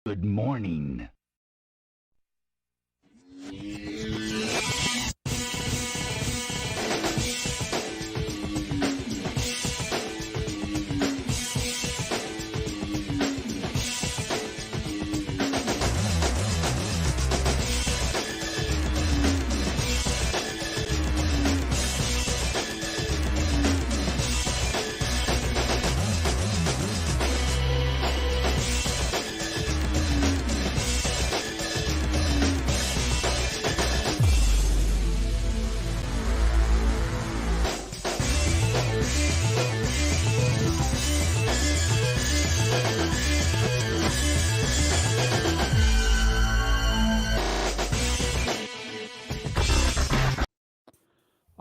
Good morning.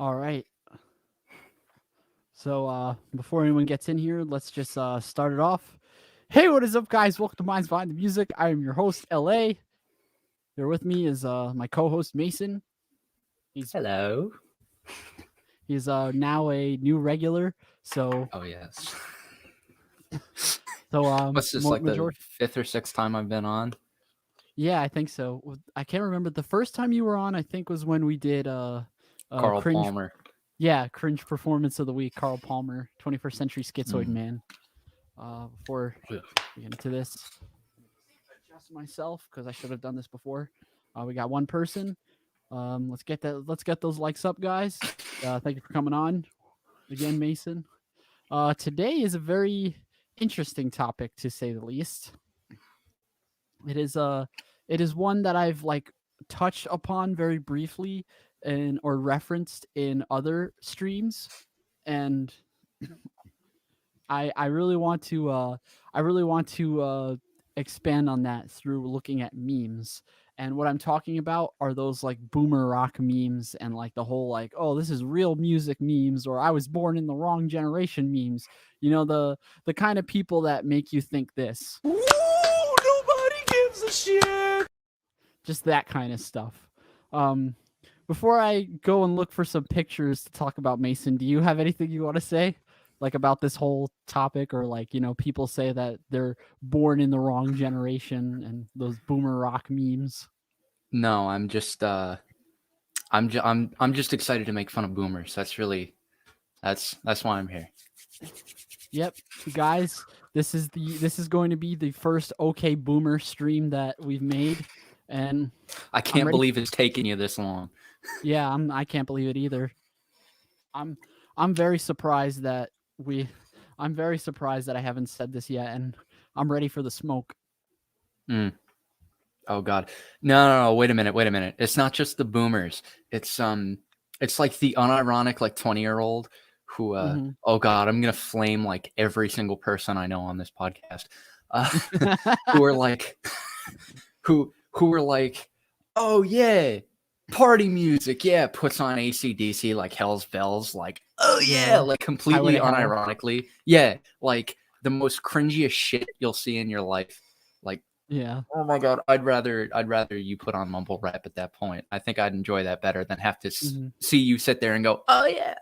All right. So before anyone gets in here, let's just start it off. Hey, what is up, guys? Welcome to Minds Behind the Music. I am your host, LA. Here with me is my co-host, Mason. Hello. He's now a new regular. So Oh yes. What's this, like the fifth or sixth time I've been on? Yeah, I think so. I can't remember. The first time you were on, I think, was when we did Carl cringe. Palmer. Yeah, cringe performance of the week. Carl Palmer, 21st Century Schizoid Man. Before we get into this, adjust myself because I should have done this before. We got one person. Let's get those likes up, guys. Thank you for coming on again, Mason. Today is a very interesting topic, to say the least. It is one that I've touched upon very briefly or referenced in other streams, and I really want to expand on that through looking at memes. And what I'm talking about are those boomer rock memes and the whole oh, this is real music memes, or I was born in the wrong generation memes. You know, the kind of people that make you think this. Ooh, nobody gives a shit. Just that kind of stuff. Before I go and look for some pictures to talk about, Mason, do you have anything you want to say? About this whole topic, or people say that they're born in the wrong generation and those boomer rock memes. No, I'm just I'm just excited to make fun of boomers. That's why I'm here. Yep, guys, this is going to be the first OK Boomer stream that we've made, and I can't believe it's taken you this long. Yeah, I can't believe it either. I'm very surprised that I'm very surprised that I haven't said this yet, and I'm ready for the smoke. Oh God, no! Wait a minute! It's not just the boomers. It's like the unironic 20-year-old who oh God, I'm gonna flame every single person I know on this podcast, who are who are like, oh yeah, party music, yeah, puts on AC/DC like Hell's Bells, oh yeah, completely unironically, yeah, the most cringiest shit you'll see in your life, yeah. Oh my God, I'd rather you put on mumble rap at that point. I think I'd enjoy that better than have to see you sit there and go, oh yeah,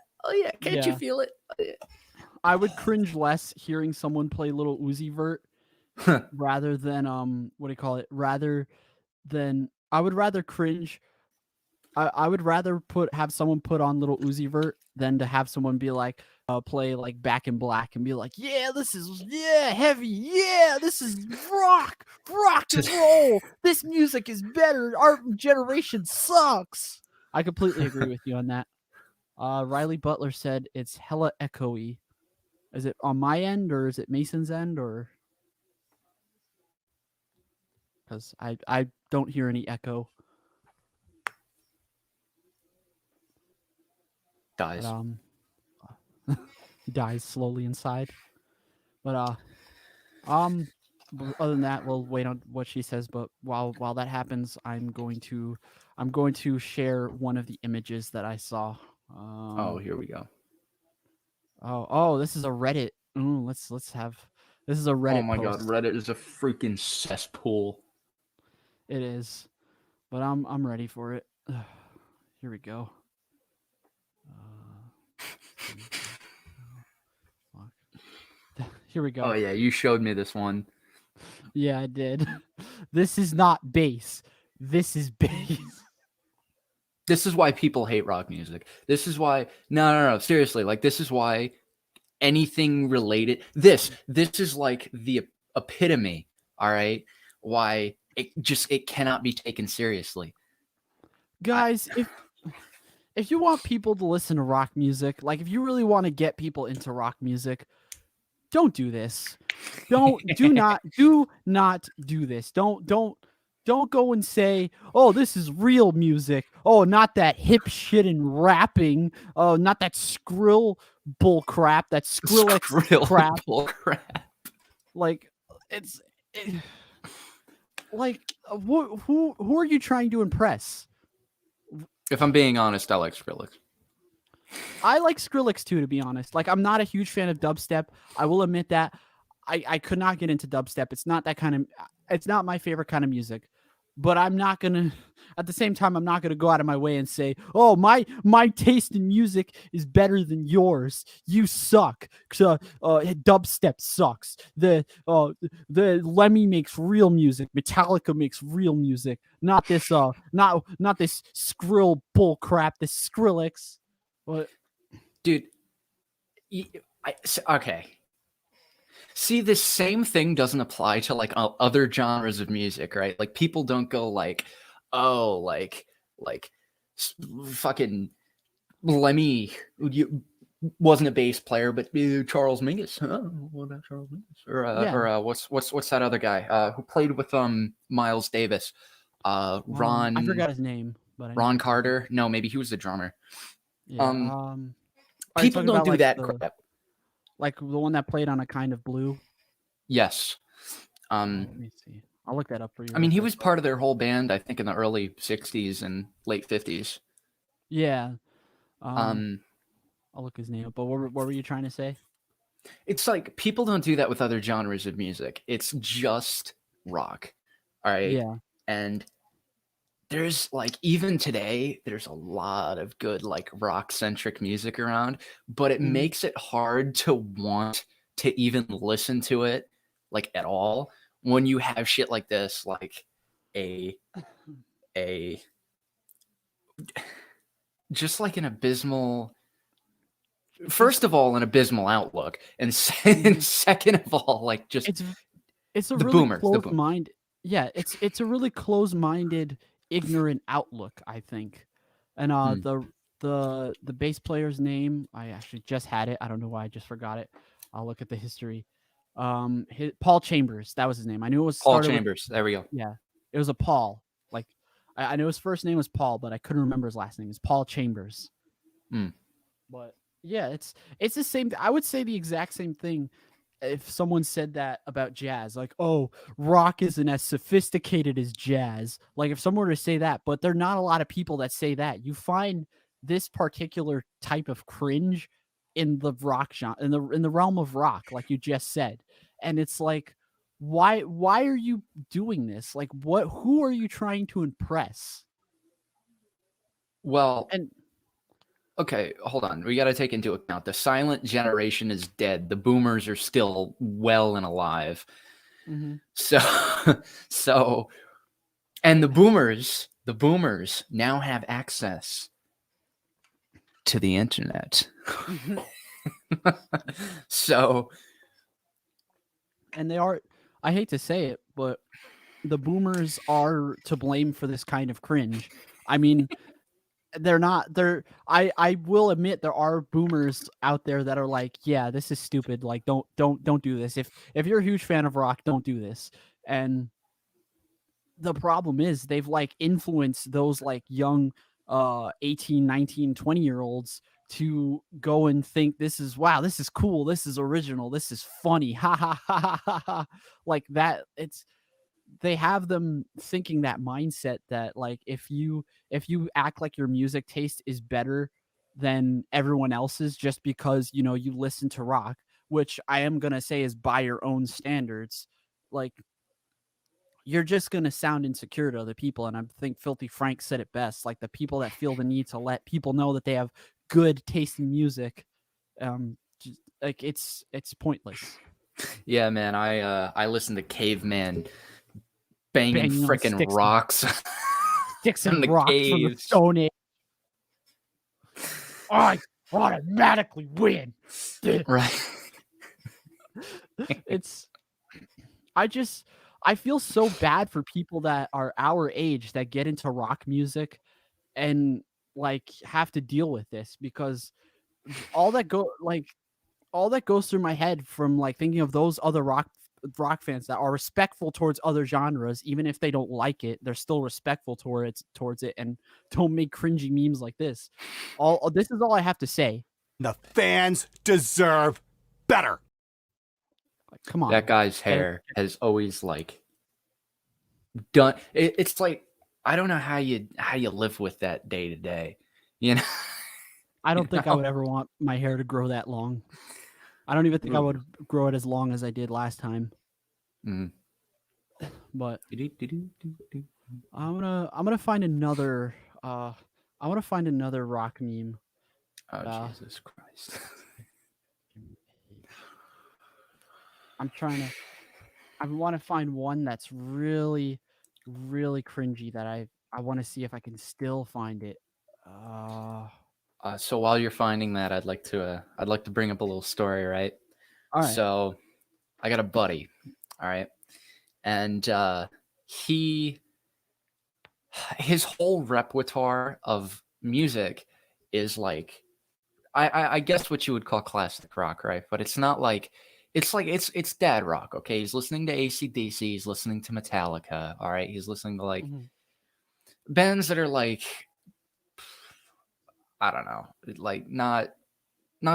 can't you feel it? Oh, yeah. I would cringe less hearing someone play Little Uzi Vert rather than what do you call it? Rather than I would rather cringe. I would rather have someone put on Little Uzi Vert than to have someone be play Back in Black and be like, yeah, this is heavy, yeah, this is rock and roll. This music is better. Our generation sucks. I completely agree with you on that. Riley Butler said it's hella echoey. Is it on my end or is it Mason's end, or? Because I don't hear any echo. Dies. But, dies slowly inside. But other than that, we'll wait on what she says. But while that happens, I'm going to share one of the images that I saw. Oh, here we go. Oh, this is a Reddit. Let's have. This is a Reddit. Oh my post. God, Reddit is a freaking cesspool. It is, but I'm ready for it. Here we go. Here we go. Oh yeah, you showed me this one. Yeah, I did. This is not bass. This is bass. This is why people hate rock music. This is why no, seriously, like this is why anything related this is like the epitome, all right? Why it cannot be taken seriously. Guys, if you want people to listen to rock music, like if you really want to get people into rock music, don't do this. Do not do this. Don't go and say, "Oh, this is real music." Oh, not that hip shit and rapping. Oh, not that skrill bull crap. That Skrillex crap. Bull crap. Like like who are you trying to impress? If I'm being honest, I like Skrillex. I like Skrillex too, to be honest. Like, I'm not a huge fan of dubstep. I will admit that. I could not get into dubstep. It's not my favorite kind of music. But I'm not gonna at the same time, I'm not gonna go out of my way and say, oh, my taste in music is better than yours. You suck. Dubstep sucks. The Lemmy makes real music. Metallica makes real music. Not this not this Skrill bull crap, this Skrillex. What? Dude, okay. See, this same thing doesn't apply to like other genres of music, right? Like people don't go like, oh, like fucking Lemmy wasn't a bass player, but Charles Mingus. Huh? What about Charles Mingus? Or what's that other guy who played with Miles Davis? Ron. I forgot his name, but Ron Carter. No, maybe he was the drummer. Yeah, people don't do that crap. Like the one that played on A Kind of Blue? Yes. Let me see. I'll look that up for you. I mean, he was part of their whole band, I think, in the early 60s and late 50s. Yeah. I'll look his name up. But what were you trying to say? It's like people don't do that with other genres of music. It's just rock. All right? Yeah. And there's like, even today, there's a lot of good like rock-centric music around, but it makes it hard to want to even listen to it like at all when you have shit like this, like just like an abysmal, first of all, an abysmal outlook, and second of all, like just it's a the really boomers, closed-minded. Yeah, it's a really closed-minded, ignorant outlook, I think. And the bass player's name, I actually just had it. I don't know why I just forgot it. I'll look at the history. Paul Chambers, that was his name. I knew it was Paul Chambers. There we go. Yeah, it was a Paul. Like I know his first name was Paul, but I couldn't remember his last name. It's Paul Chambers. But yeah, it's the same. I would say the exact same thing if someone said that about jazz, like, oh, rock isn't as sophisticated as jazz. Like if someone were to say that, but there are not a lot of people that say that. You find this particular type of cringe in the rock genre, in the realm of rock, like you just said. And it's like, why are you doing this? Like who are you trying to impress? Well, okay, hold on. We got to take into account the silent generation is dead. The boomers are still well and alive. So, and the boomers now have access to the internet. So, and they are, I hate to say it, but the boomers are to blame for this kind of cringe. I mean, I will admit there are boomers out there that are like, yeah, this is stupid. Like, don't do this. If you're a huge fan of rock, don't do this. And the problem is they've like influenced those like young 18, 19, 20-year-olds to go and think this is cool, this is original, this is funny, ha ha ha ha ha ha. Like that, they have them thinking that mindset that like if you act like your music taste is better than everyone else's just because you listen to rock, which I am gonna say is by your own standards, like you're just gonna sound insecure to other people. And I think Filthy Frank said it best, like the people that feel the need to let people know that they have good taste in music, like it's pointless. Yeah, man, I listened to Caveman banging Banging on freaking sticks. rocks. Sticks in and the rocks from the caves. Stone Age. I automatically win. Right. I feel so bad for people that are our age that get into rock music and like have to deal with this, because all that goes through my head from like thinking of those other rock fans that are respectful towards other genres, even if they don't like it, they're still respectful towards it and don't make cringy memes like this. This is all I have to say. The fans deserve better. Like, come on. That guy's hair has always like done. It's like, I don't know how you live with that day to day. You know. I don't think I would ever want my hair to grow that long. I don't even think I would grow it as long as I did last time. Mm. But I'm gonna find another rock meme. Oh, Jesus Christ. I want to find one that's really, really cringy that I want to see if I can still find it. So while you're finding that, I'd like to bring up a little story, right? All right. So I got a buddy, all right, and his whole repertoire of music is like, I guess what you would call classic rock, right? But it's not like it's dad rock, okay? He's listening to AC/DC, he's listening to Metallica, all right? He's listening to like bands that are like, I don't know, like not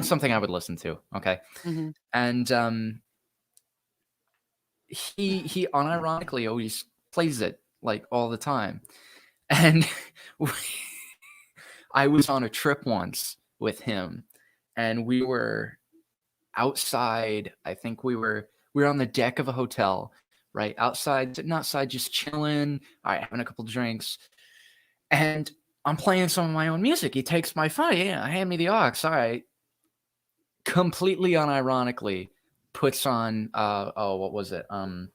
something I would listen to, okay? And he unironically always plays it like all the time. And I was on a trip once with him, and we were outside. I think we were on the deck of a hotel, right outside, sitting outside, just chilling, all right, having a couple drinks, and I'm playing some of my own music. He takes my phone, yeah, hand me the aux, all right. Completely unironically puts on what was it? I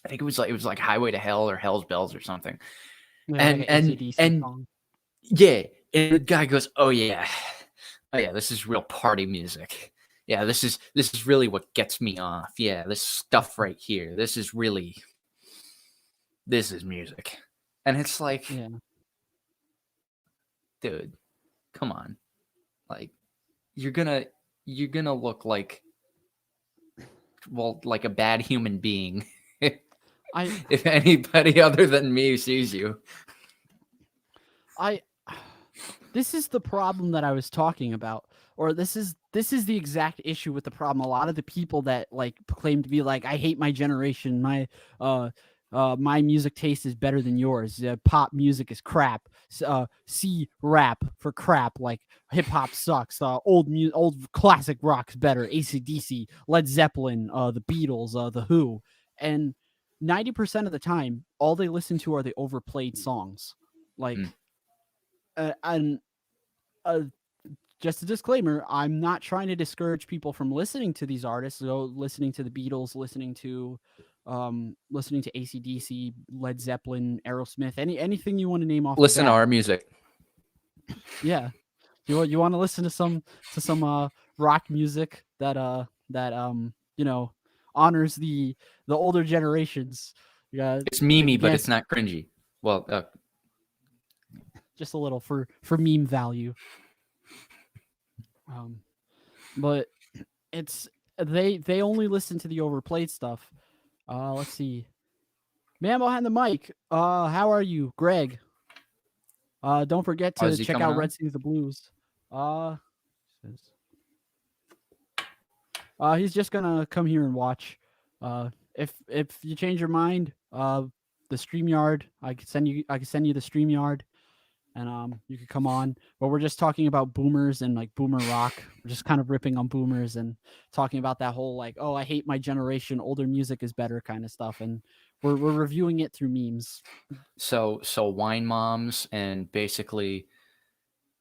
think it was like Highway to Hell or Hell's Bells or something. Yeah, and like an AC/DC song. Yeah, and the guy goes, "Oh yeah, this is real party music. Yeah, this is really what gets me off. Yeah, this stuff right here. This is music." And it's like, Yeah. dude, come on. Like, you're gonna look like, well, like a bad human being if anybody other than me sees you. This is the problem that I was talking about, or this is the exact issue with the problem. A lot of the people that like claim to be like, I hate my generation, my music taste is better than yours. Pop music is crap. C rap for crap. Like hip hop sucks. Old classic rock's better. AC/DC, Led Zeppelin, the Beatles, the Who, and 90% of the time, all they listen to are the overplayed songs. Like, and just a disclaimer, I'm not trying to discourage people from listening to these artists. So listening to the Beatles, listening to AC/DC, Led Zeppelin, Aerosmith, anything you want to name off. Listen to our music. Yeah. You want to listen to some rock music that honors the older generations. Yeah. It's memey, but it's not cringy. Well, just a little for meme value. But it's they only listen to the overplayed stuff. Let's see. Man behind the mic. How are you, Greg? Don't forget to check out Red Sings the Blues. He's just gonna come here and watch. If you change your mind, the StreamYard, I can send you the StreamYard, and you could come on. But we're just talking about boomers and like boomer rock. We're just kind of ripping on boomers and talking about that whole like, oh, I hate my generation, older music is better kind of stuff, and we're reviewing it through memes. So wine moms and basically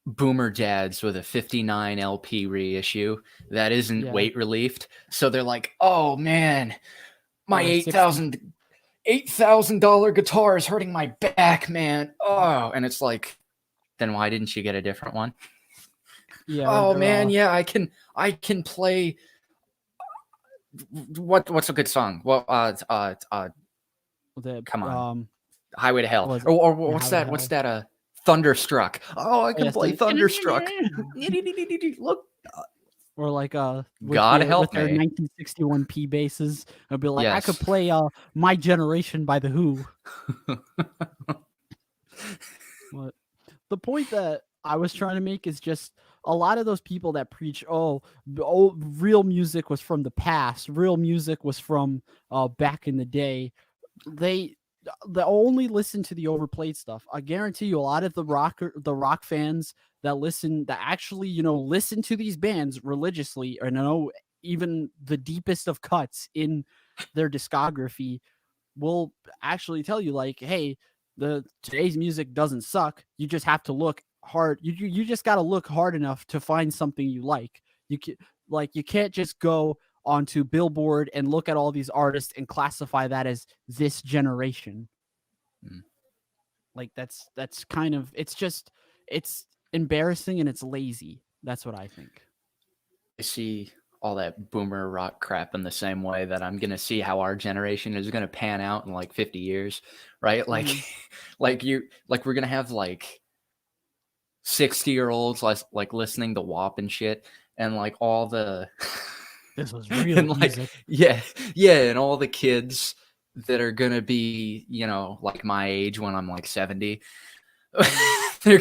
boomer dads with a 59 LP reissue that isn't weight relieved. So they're like, oh man, my 8,000 $8,000 guitar is hurting my back, man. Oh, and it's like, then why didn't you get a different one? Yeah. Oh man, yeah, I can play. What's a good song? Well, come on, Highway to Hell, or what's that? What's that? Thunderstruck. Oh, I can play Thunderstruck. Look, or like God help with their me. 1961 P basses, I'll be like, I Yes. could play My Generation by The Who. But the point that I was trying to make is just a lot of those people that preach, oh, real music was from the past, real music was from back in the day. They only listen to the overplayed stuff. I guarantee you, a lot of the rock fans that actually listen to these bands religiously, or know even the deepest of cuts in their discography, will actually tell you like, hey, today's music doesn't suck. You just have to look hard. You just got to look hard enough to find something you like. You can't just go onto Billboard and look at all these artists and classify that as this generation. Like that's kind of, it's embarrassing and it's lazy. That's what I think. I see all that boomer rock crap in the same way that I'm going to see how our generation is going to pan out in like 50 years, right? Like, like we're going to have like 60-year-olds like listening to WAP and shit, and like all the this was real music. Yeah, and all the kids that are gonna be, like my age when I'm like 70, there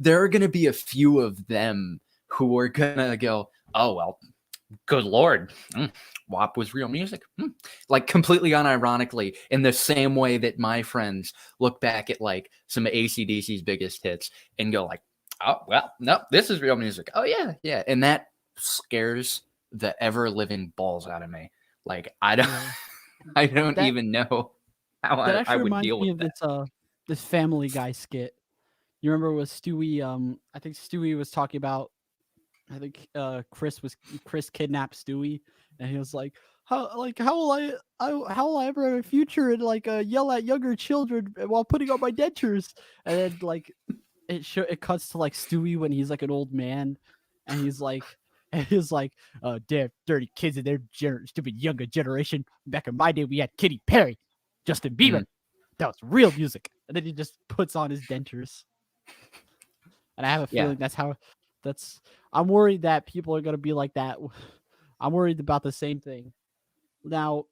are gonna be a few of them who are gonna go, oh well, good lord, WAP was real music. Like completely unironically, in the same way that my friends look back at like some AC/DC's biggest hits and go like, oh well, no, this is real music. Oh yeah, and that scares the ever living balls out of me. Like I don't even know how I would deal with that. This Family Guy skit. You remember with Stewie? I think Stewie was talking about. I think Chris kidnapped Stewie, and he was like, how will I ever have a future and like yell at younger children while putting on my dentures? And then like it cuts to like Stewie when he's like an old man, and he's like, damn dirty kids in their stupid younger generation. Back in my day, we had Katy Perry, Justin Bieber. That was real music. And then he just puts on his dentures. And I have a feeling I'm worried that people are going to be like that. I'm worried about the same thing. Now,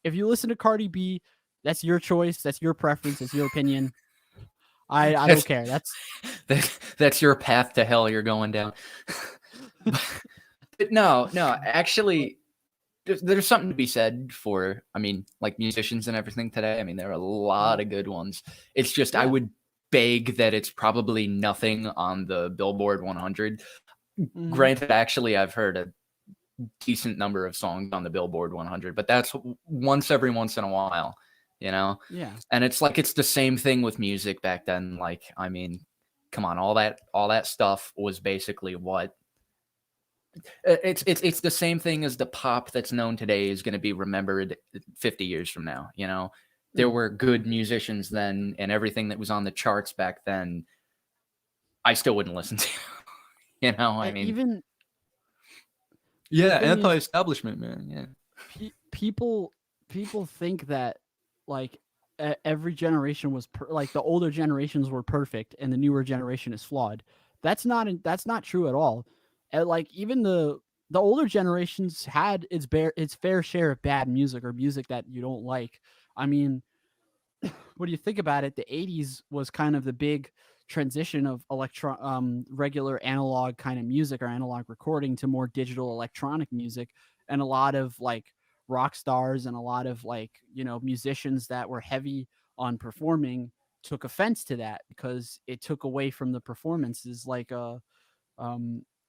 if you listen to Cardi B, that's your choice. That's your preference. It's your opinion. I don't care. That's your path to hell you're going down. But no, actually, there's something to be said for, I mean, like musicians and everything today. I mean, there are a lot of good ones. It's just, I would beg that it's probably nothing on the Billboard 100. Granted, actually, I've heard a decent number of songs on the Billboard 100, but that's once in a while, Yeah. And it's like, it's the same thing with music back then. Like, I mean, come on, all that stuff was basically what it's the same thing as the pop that's known today is going to be remembered 50 years from now. There were good musicians then, and everything that was on the charts back then, I still wouldn't listen to. I mean, even anti-establishment, man. Yeah. People think that like every generation was like the older generations were perfect and the newer generation is flawed. That's not true at all. And like even the older generations had its fair share of bad music or music that you don't like. I mean, when you think about it, the 80s was kind of the big transition of regular analog kind of music or analog recording to more digital electronic music, and a lot of like rock stars and a lot of like musicians that were heavy on performing took offense to that because it took away from the performances. Like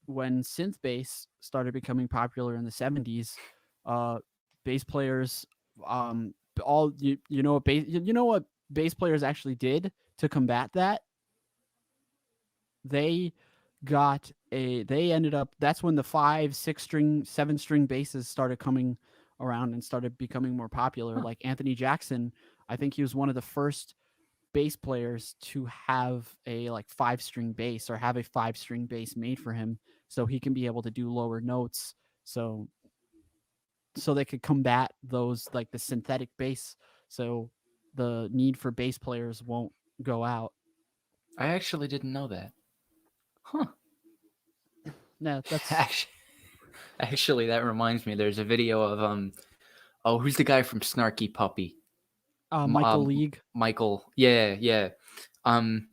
when synth bass started becoming popular in the 70s, bass players what bass players actually did to combat that? They ended up, that's when the 5, 6 string, 7 string basses started coming around and started becoming more popular. Like Anthony Jackson, I think he was one of the first bass players to have a like 5-string bass or have a 5-string bass made for him so he can be able to do lower notes. So they could combat those like the synthetic bass. So the need for bass players won't go out. I actually didn't know that. Huh. No, that's Actually, that reminds me. There's a video of who's the guy from Snarky Puppy? Michael League. Michael, yeah. And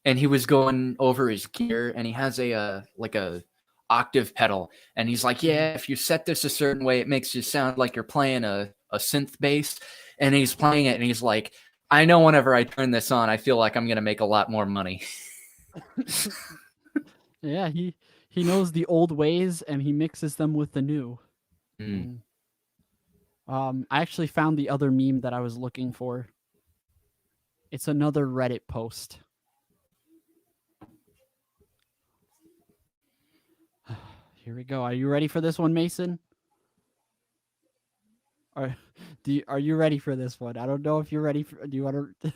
he was going over his gear, and he has a like a octave pedal, and he's like, yeah, if you set this a certain way, it makes you sound like you're playing a synth bass. And he's playing it, and he's like, I know whenever I turn this on, I feel like I'm gonna make a lot more money. Yeah, he knows the old ways and he mixes them with the new. Mm. I actually found the other meme that I was looking for. It's another Reddit post. Here we go. Are you ready for this one, Mason? Are you ready for this one? I don't know if you're ready for. Do you want to?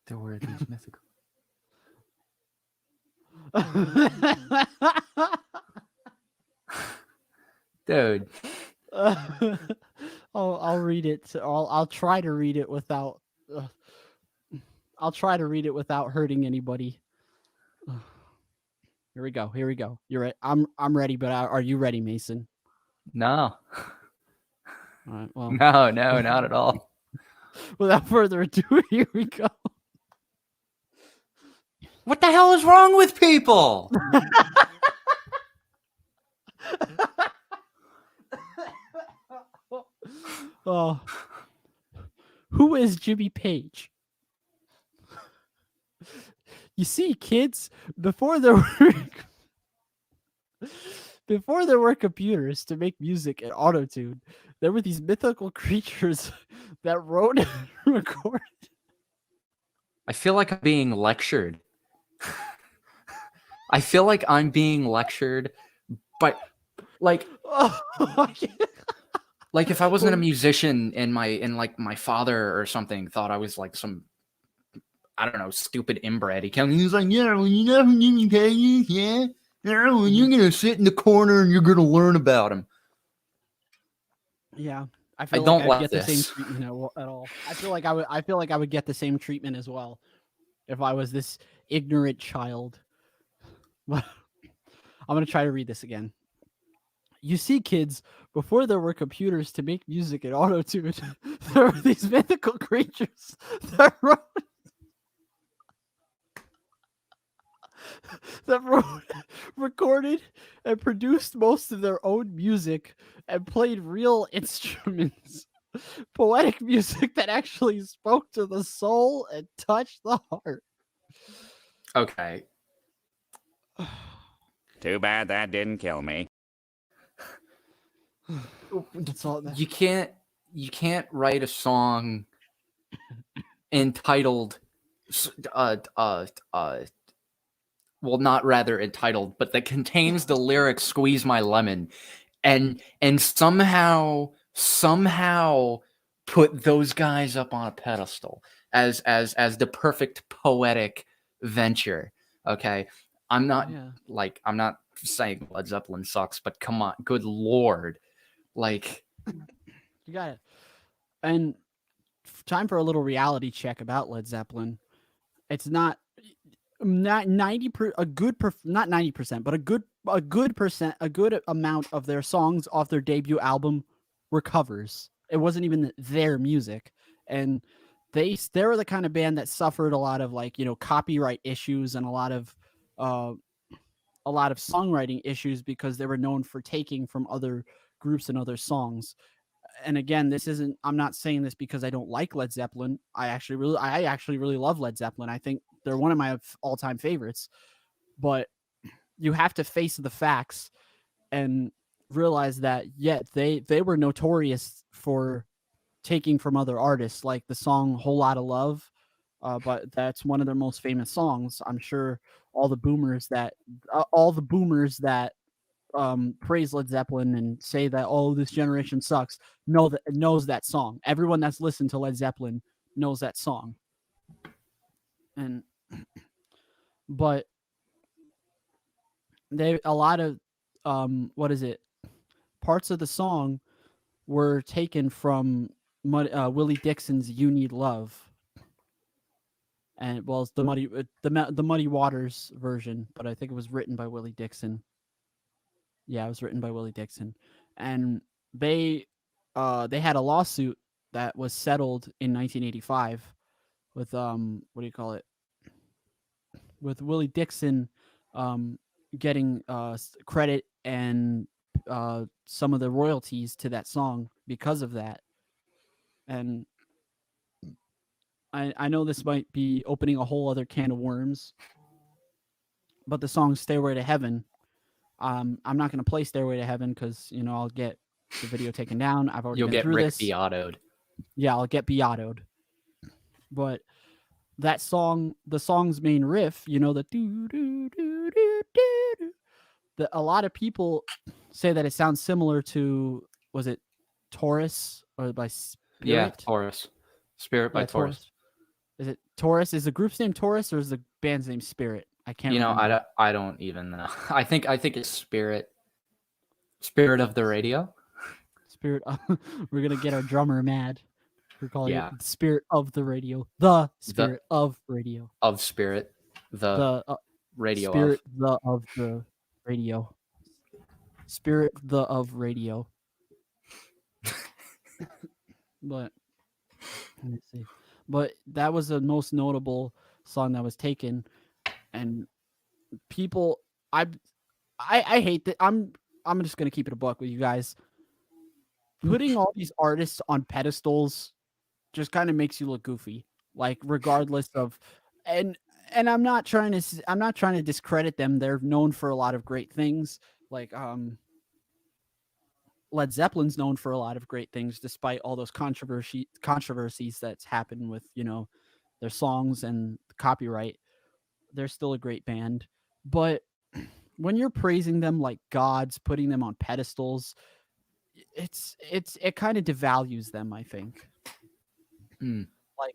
There were these mythical. Dude. I'll read it. I'll try to read it without. I'll try to read it without hurting anybody. Here we go. You're right. I'm ready, but are you ready, Mason? No. All right. Well. No, not at all. Without further ado, here we go. What the hell is wrong with people? Oh, who is Jimmy Page? You see, kids, before there were computers to make music and autotune, there were these mythical creatures that wrote and recorded. I feel like I'm being lectured. I feel like I'm being lectured, but like, like if I wasn't a musician and my father or something thought I was like some, I don't know, stupid inbred. He's like, yeah, well, you know who Jimmy Page is, yeah? Well, you're gonna sit in the corner and you're gonna learn about him. Yeah, I don't like get this. the same treatment at all. I feel like I would get the same treatment as well if I was this ignorant child. I'm gonna try to read this again. You see, kids, before there were computers to make music and autotune, there were these mythical creatures that recorded and produced most of their own music and played real instruments. Poetic music that actually spoke to the soul and touched the heart. Okay. Too bad that didn't kill me. That's all. You can't write a song entitled well, not rather entitled, but that contains the lyric "Squeeze my lemon," and somehow put those guys up on a pedestal as the perfect poetic venture. Okay, I'm not saying Led Zeppelin sucks, but come on, good lord, like you got it. And time for a little reality check about Led Zeppelin. It's not 90%, not 90%, but a good amount of their songs off their debut album were covers. It wasn't even their music, and they were the kind of band that suffered a lot of copyright issues and a lot of songwriting issues because they were known for taking from other groups and other songs. And again, I'm not saying this because I don't like Led Zeppelin. I actually really love Led Zeppelin. I think they're one of my all-time favorites. But you have to face the facts and realize that, they were notorious for taking from other artists, like the song Whole Lotta Love. But that's one of their most famous songs. I'm sure all the boomers that praise Led Zeppelin and say that, oh, this generation sucks, knows that song. Everyone that's listened to Led Zeppelin knows that song. And but a lot of parts of the song were taken from Willie Dixon's "You Need Love," and well, it's the Muddy Waters version, but I think it was written by Willie Dixon. Yeah, it was written by Willie Dixon, and they had a lawsuit that was settled in 1985 with with Willie Dixon getting credit and some of the royalties to that song because of that. And I know this might be opening a whole other can of worms, but the song "Stairway to Heaven," I'm not going to play "Stairway to Heaven" because I'll get the video taken down. I've already been through this. Beatoed. Yeah, I'll get beatoed. But that song, the song's main riff, the do do do do do. A lot of people say that it sounds similar to, was it Taurus or by Spirit? Yeah, Taurus. Spirit by Taurus. Is it Taurus? Is the group's name Taurus or is the band's name Spirit? I can't remember. I don't even know. I think it's Spirit. Spirit of the radio. Spirit. We're going to get our drummer mad. We're calling it the Spirit of the radio. The Spirit of radio. Of Spirit. The radio Spirit of the radio. Spirit of radio. But let me see. But that was the most notable song that was taken, and people, I hate that. I'm just gonna keep it a buck with you guys. Putting all these artists on pedestals just kind of makes you look goofy. Like, regardless of, and I'm not trying to discredit them. They're known for a lot of great things. Like Led Zeppelin's known for a lot of great things, despite all those controversies that's happened with their songs and copyright. They're still a great band, but when you're praising them like gods, putting them on pedestals, it kind of devalues them, I think. Like,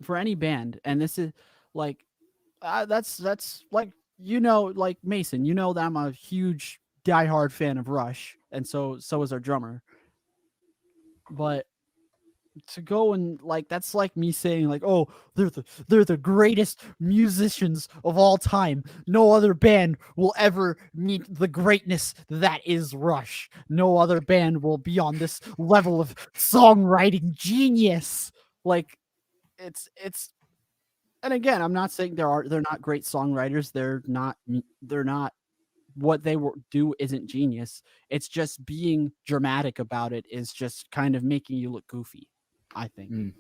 for any band, and this is like that's like like Mason, that I'm a huge diehard fan of Rush, and so is our drummer. But to go and that's like me saying oh, they're the greatest musicians of all time. No other band will ever meet the greatness that is Rush. No other band will be on this level of songwriting genius. It's and again, I'm not saying they're not great songwriters. They're not what they do isn't genius. It's just being dramatic about it is just kind of making you look goofy, I think.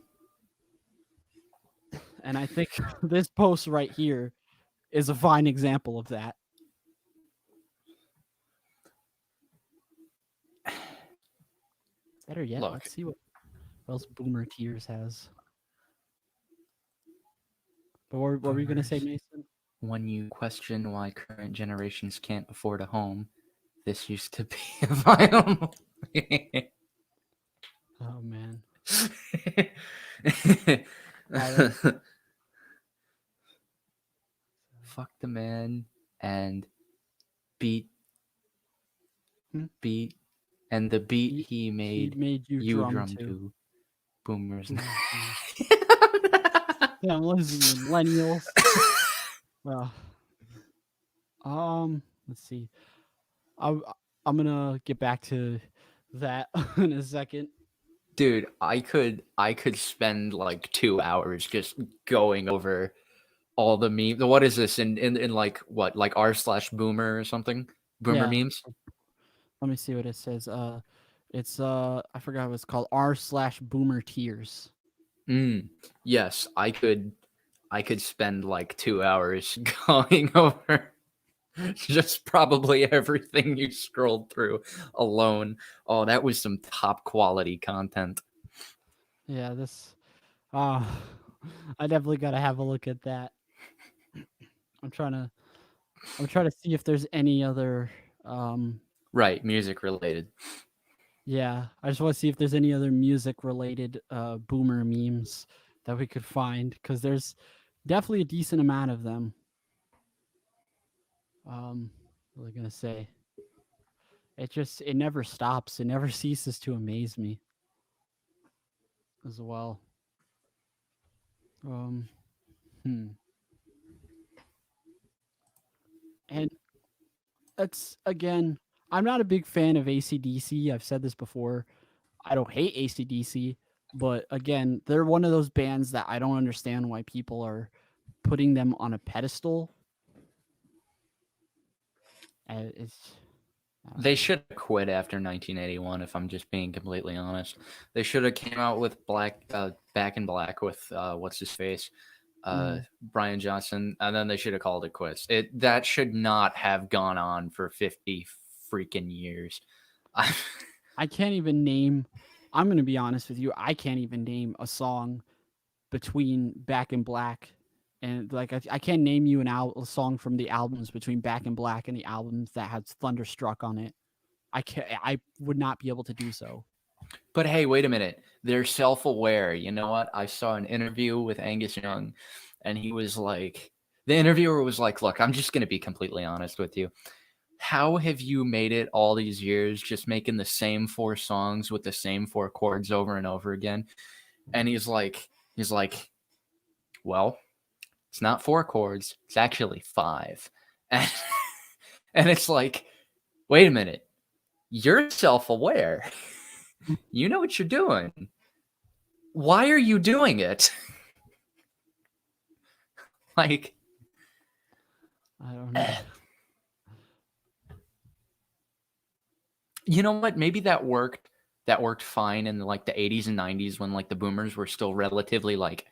And I think this post right here is a fine example of that. Better yet, let's see what else Boomer Tears has. But what were you going to say, Mason? When you question why current generations can't afford a home, this used to be a vinyl. Oh, man. Fuck the man and beat and the beat he made you drum to. Boomers. Yeah, I'm listening to millennials. Well, let's see. I'm gonna get back to that in a second. Dude, I could spend 2 hours just going over all the memes. What is this in what, r/boomer or something? Boomer memes? Let me see what it says. It's I forgot what it's called. r/boomer tears. Yes, I could spend 2 hours going over just probably everything you scrolled through alone. Oh, that was some top quality content. Yeah, this I definitely got to have a look at that. I'm trying to see if there's any other Right, music related. Yeah, I just want to see if there's any other music related boomer memes that we could find, because there's definitely a decent amount of them. What was I gonna say? It never stops. It never ceases to amaze me as well. Um, hmm. And that's, again, I'm not a big fan of AC/DC. I've said this before. I don't hate AC/DC, but again, they're one of those bands that I don't understand why people are putting them on a pedestal. It's They should have quit after 1981, if I'm just being completely honest. They should have came out with Back in Black with what's his face, Brian Johnson, and then they should have called it quits. That should not have gone on for 50 freaking years. I can't even name. I'm gonna be honest with you. I can't even name a song between Back in Black and, like, I can't name you a song from the albums between Back in Black and the albums that has Thunderstruck on it. I would not be able to do so. But hey, wait a minute. They're self-aware. You know what? I saw an interview with Angus Young, and he was like, the interviewer was like, look, I'm just going to be completely honest with you. How have you made it all these years just making the same 4 songs with the same 4 chords over and over again? And he's like, well, it's not 4 chords. It's actually 5. And, and it's like, wait a minute. You're self-aware. You know what you're doing. Why are you doing it? Like, I don't know. You know what? Maybe that worked. That worked fine in like the 80s and 90s when like the boomers were still relatively like,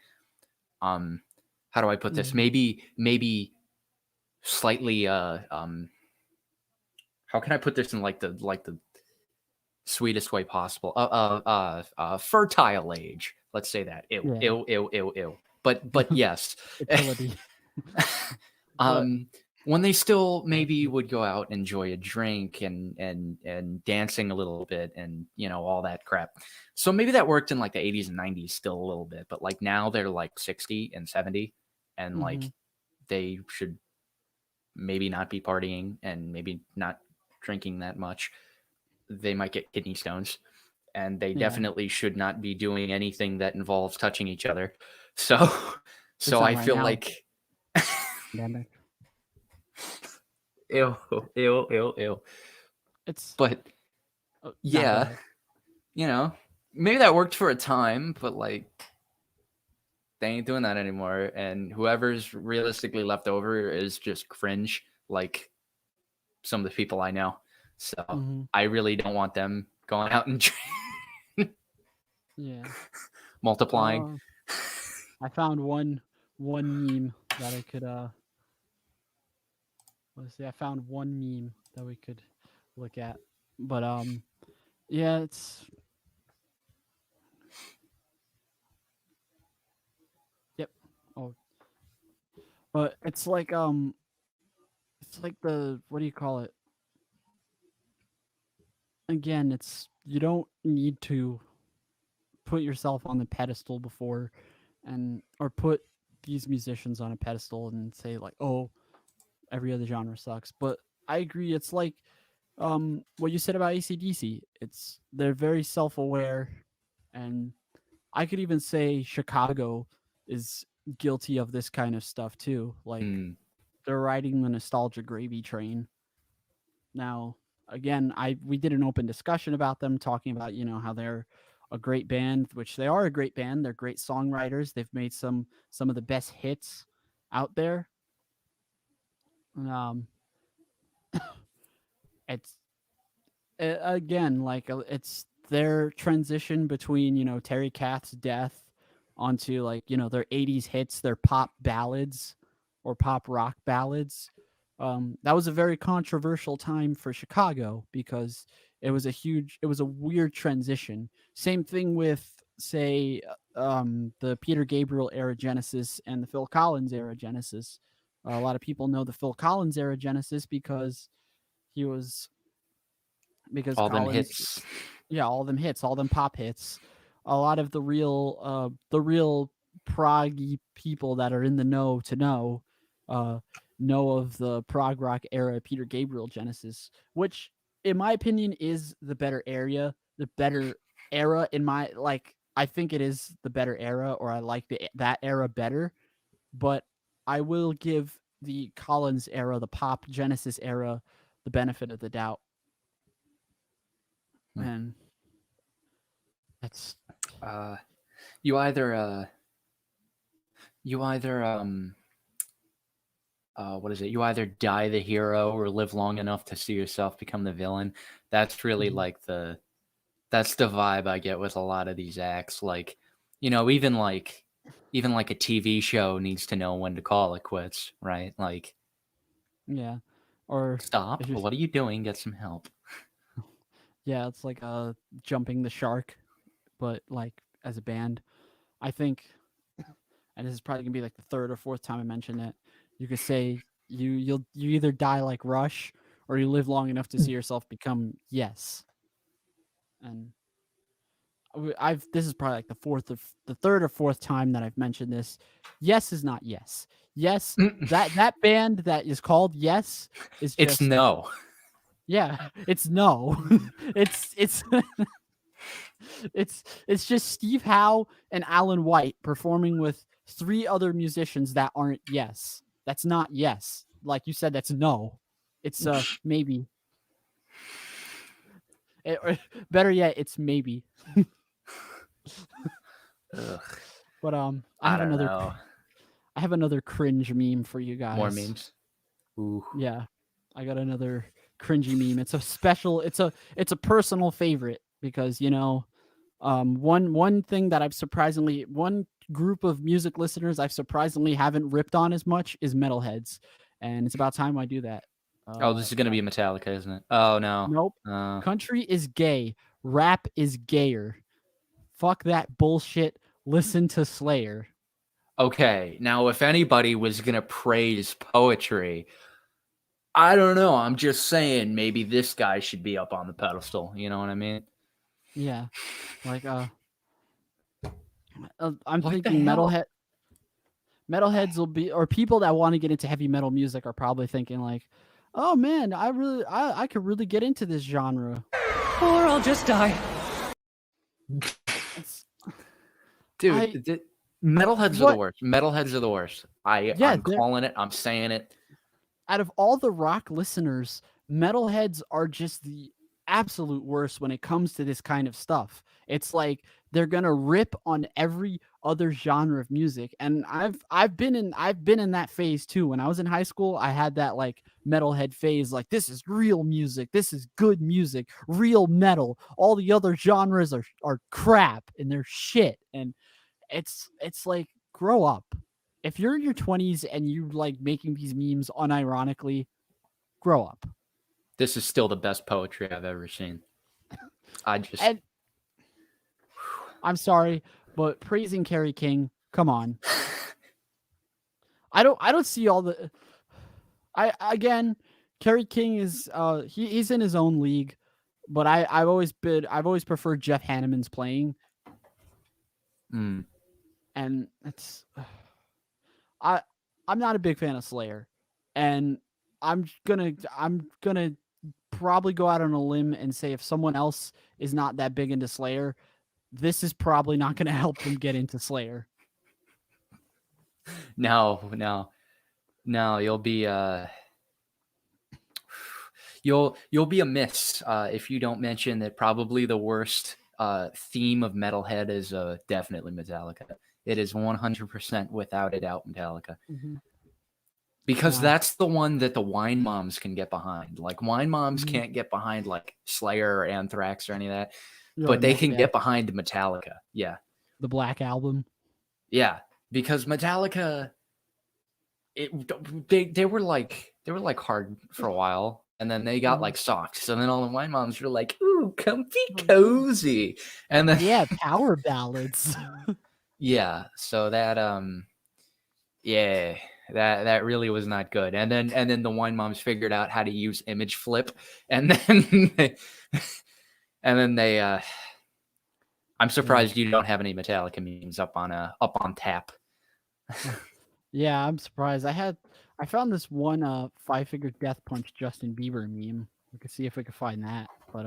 how do I put this? Maybe slightly, how can I put this in like the sweetest way possible? Fertile age. Let's say that. Ew. But yes. When they still maybe would go out, enjoy a drink and dancing a little bit and, you know, all that crap. So maybe that worked in like the 80s and 90s still a little bit, but like now they're like 60 and 70 and like they should maybe not be partying and maybe not drinking that much. They might get kidney stones, and they definitely should not be doing anything that involves touching each other. So I feel like ew. But yeah, you know, maybe that worked for a time, but like they ain't doing that anymore. And whoever's realistically left over is just cringe, like some of the people I know. So I really don't want them going out and multiplying. I found one meme that I could let's see. I found one meme that we could look at, but yeah, it's but it's like the, what do you call it? Again, it's, you don't need to put yourself on the pedestal before or put these musicians on a pedestal and say like, oh, every other genre sucks. But I agree. It's like what you said about AC/DC. They're very self-aware, and I could even say Chicago is guilty of this kind of stuff too. Like they're riding the nostalgia gravy train. Now, again, we did an open discussion about them, talking about, you know, how they're a great band, which they are a great band. They're great songwriters. They've made some of the best hits out there. It's again, like, it's their transition between, you know, Terry Kath's death onto, like, you know, their 80s hits, their pop ballads or pop rock ballads. That was a very controversial time for Chicago because it was a weird transition. Same thing with, say, the Peter Gabriel era Genesis and the Phil Collins era Genesis. A lot of people know the Phil Collins era Genesis because He was because All them Collins, hits. yeah, all them hits, all them pop hits, a lot of the real proggy people that are in the know know of the prog rock era, Peter Gabriel Genesis, which in my opinion is the better era in my I think it is the better era, or I like that era better, but I will give the Collins era, the pop Genesis era, the benefit of the doubt. And that's you either what is it? You either die the hero or live long enough to see yourself become the villain. That's really like that's the vibe I get with a lot of these acts. Like, even like a TV show needs to know when to call it quits, right? Like, yeah. Or stop. What are you doing? Get some help. Yeah, it's like jumping the shark, but like as a band. I think, and this is probably gonna be like the third or fourth time I mention it. You could say you either die like Rush or you live long enough to see yourself become Yes. And this is probably like the third or fourth time that I've mentioned this. Yes is not Yes. Yes, that band that is called Yes is just it's no. Yeah, it's no. it's it's just Steve Howe and Alan White performing with 3 other musicians that aren't Yes. That's not Yes. Like you said, that's no. It's maybe. Or better yet, it's maybe. But I have another cringe meme for you guys. More memes. Ooh. Yeah, I got another cringy meme. It's a special. It's a personal favorite because one thing that one group of music listeners I've surprisingly haven't ripped on as much is metalheads, and it's about time I do that. This is gonna be Metallica, isn't it? Oh no. Nope. Country is gay. Rap is gayer. Fuck that bullshit. Listen to Slayer. Okay, now if anybody was gonna praise poetry, I don't know. I'm just saying maybe this guy should be up on the pedestal. You know what I mean? Yeah, like I'm thinking metalheads will be, or people that want to get into heavy metal music are probably thinking like, oh man, I could really get into this genre, or I'll just die. Dude, metalheads are the worst. Metalheads are the worst. I'm calling it. I'm saying it. Out of all the rock listeners, metalheads are just the absolute worst when it comes to this kind of stuff. It's like they're gonna rip on every other genre of music, and I've been in that phase too. When I was in high school, I had that like metalhead phase. Like, this is real music. This is good music. Real metal. All the other genres are crap and they're shit. And it's like, grow up. If you're in your 20s and you like making these memes unironically, grow up. This is still the best poetry I've ever seen. I'm sorry, but praising Kerry King, come on. I don't see all the. Kerry King is he's in his own league, but I've always preferred Jeff Hanneman's playing. And it's I'm not a big fan of Slayer, and I'm gonna probably go out on a limb and say if someone else is not that big into Slayer, this is probably not going to help them get into Slayer. No, you'll be you'll be amiss if you don't mention that probably the worst theme of metalhead is definitely Metallica. It is 100% without a doubt Metallica. Mm-hmm. Because that's the one that the wine moms can get behind. Like, wine moms can't get behind like Slayer or Anthrax or any of that, but they can get behind Metallica. Yeah, the Black Album. Yeah, because Metallica, they were like hard for a while, and then they got like soft. So then all the wine moms were like, "Ooh, comfy, cozy," and then power ballads. Yeah, so that yeah, That really was not good. And then the wine moms figured out how to use image flip, and then they I'm surprised you don't have any Metallica memes up on tap. Yeah, I'm surprised. I found this one Five Finger Death Punch Justin Bieber meme. We could see if we could find that. But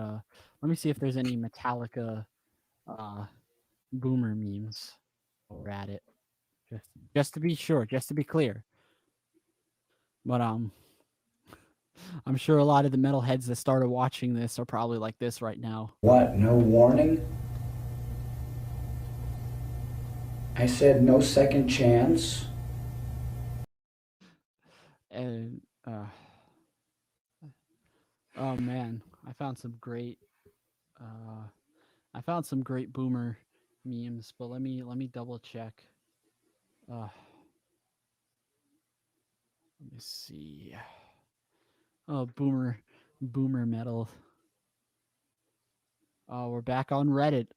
let me see if there's any Metallica boomer memes. We're at it. Just to be sure, just to be clear. But I'm sure a lot of the metalheads that started watching this are probably like this right now. What, no warning? I said no second chance. And oh man, I found some great boomer memes, but let me double check. Let me see. Oh, boomer metal. Oh, we're back on Reddit.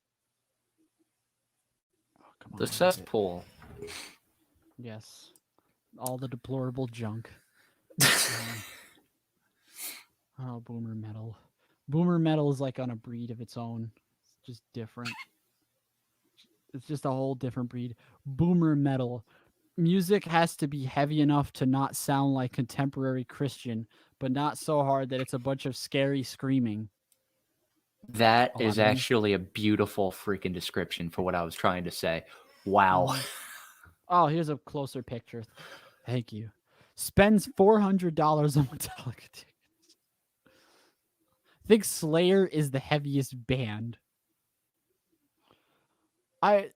Oh, come on. The Reddit. cesspool. Yes. All the deplorable junk. Oh, boomer metal. Boomer metal is like on a breed of its own. It's just different. It's just a whole different breed. Boomer metal. Music has to be heavy enough to not sound like contemporary Christian, but not so hard that it's a bunch of scary screaming. That is actually a beautiful freaking description for what I was trying to say. Wow. Oh, here's a closer picture. Thank you. Spends $400 on Metallica tickets. I think Slayer is the heaviest band. I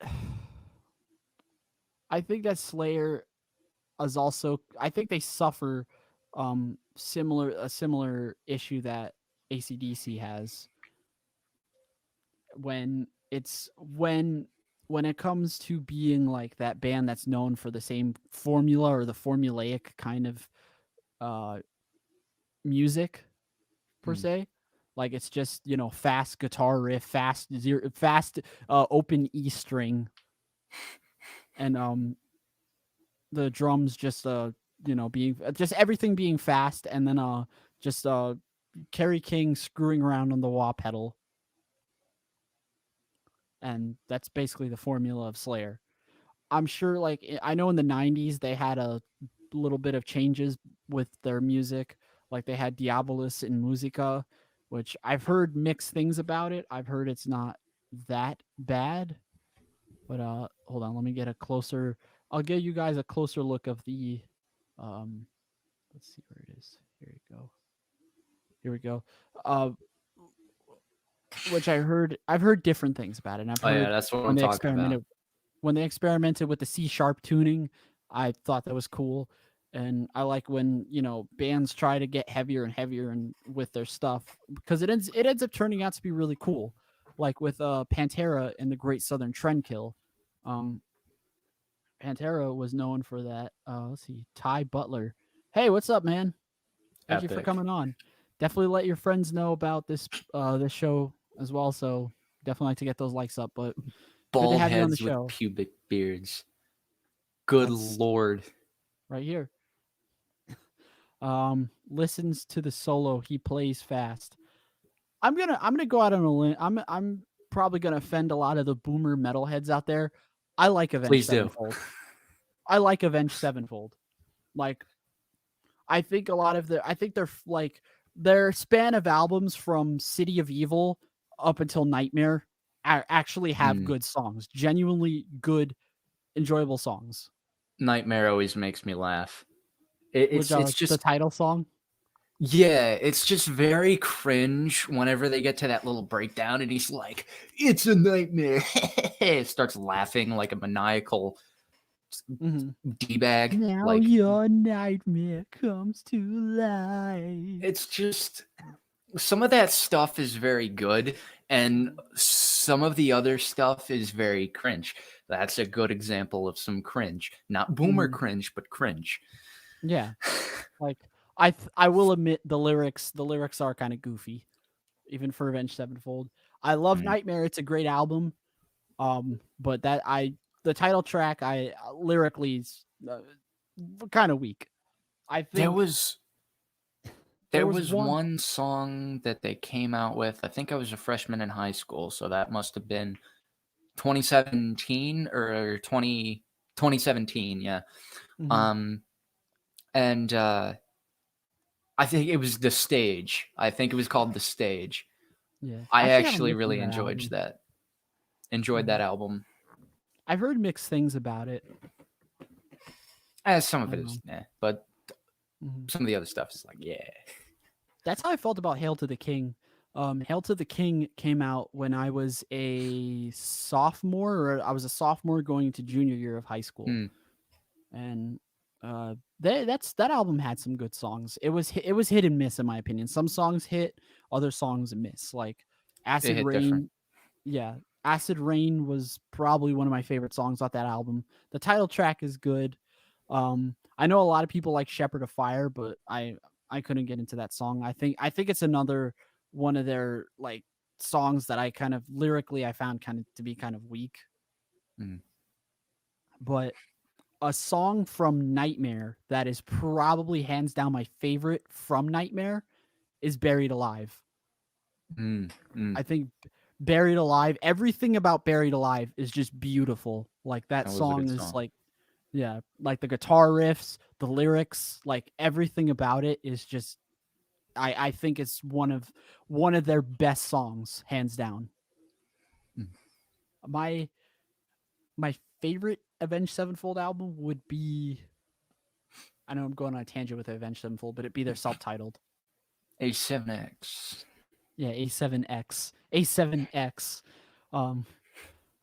think that Slayer is also. I think they suffer a similar issue that AC/DC has. When it comes to being like that band that's known for the same formula or the formulaic kind of music per se, like it's just fast guitar riff, fast open E string, and the drums just being just everything being fast, and then just Kerry King screwing around on the wah pedal. And that's basically the formula of Slayer. I'm sure, like, I know in the 90s they had a little bit of changes with their music. Like, they had Diabolus in Musica, which I've heard mixed things about it. I've heard it's not that bad. But hold on, let me get I'll give you guys a closer look of the let's see where it is. Here we go. Which I've heard different things about it. And I've heard that's what I'm talking about. When they experimented with the C sharp tuning, I thought that was cool. And I like when, bands try to get heavier and heavier and with their stuff, because it ends up turning out to be really cool. Like with Pantera and the Great Southern Trendkill. Pantera was known for that. Let's see, Ty Butler. Hey, what's up, man? Thank you for coming on. Definitely let your friends know about this show as well. So definitely like to get those likes up. But bald good to have you on the heads show. with pubic beards. Good Lord. Right here. Listens to the solo. He plays fast. I'm gonna go out on a limb. I'm probably gonna offend a lot of the boomer metalheads out there. I like Avenged Sevenfold. I like Avenged Sevenfold. Like, I think they're like their span of albums from City of Evil up until Nightmare actually have good songs, genuinely good, enjoyable songs. Nightmare always makes me laugh. It's just the title song. Yeah, it's just very cringe whenever they get to that little breakdown and he's like, "It's a nightmare." It starts laughing like a maniacal D-bag. Now like, your nightmare comes to life. It's just some of that stuff is very good, and some of the other stuff is very cringe. That's a good example of some cringe. Not boomer cringe, but cringe. Yeah. Like, I will admit the lyrics are kind of goofy, even for Avenged Sevenfold. I love Nightmare. It's a great album. But the title track, lyrically, kind of weak. I think There was there was one. one song that they came out with. I think I was a freshman in high school, so that must have been 2017 or 2017, yeah. Mhm. And I think it was The Stage. I think it was called The Stage. Yeah, I actually haven't actually listened to really that enjoyed album. that. Enjoyed that Mhm. album. I've heard mixed things about it. Some I of it don't is know. but Mhm. some of the other stuff is like, yeah. That's how I felt about Hail to the King. Hail to the King came out when I was a sophomore, or I was a sophomore going into junior year of high school, Hmm. and that album had some good songs. It was hit and miss in my opinion. Some songs hit, other songs miss. Like It Acid hit different. Rain, yeah, Acid Rain was probably one of my favorite songs off that album. The title track is good. I know a lot of people like Shepherd of Fire, but I couldn't get into that song. I think it's another one of their like songs that I kind of lyrically I found kind of to be kind of weak. Mm. But a song from Nightmare that is probably hands down my favorite from Nightmare is Buried Alive. Mm. Mm. I think Buried Alive, everything about Buried Alive is just beautiful. Like that That was a song good is song. like, yeah, like the guitar riffs, the lyrics, like everything about it is just I think it's one of their best songs, hands down. Mm. My my favorite Avenged Sevenfold album would be, I know I'm going on a tangent with Avenged Sevenfold, but it'd be their self-titled. A7X. Yeah, A7X. A7X. Um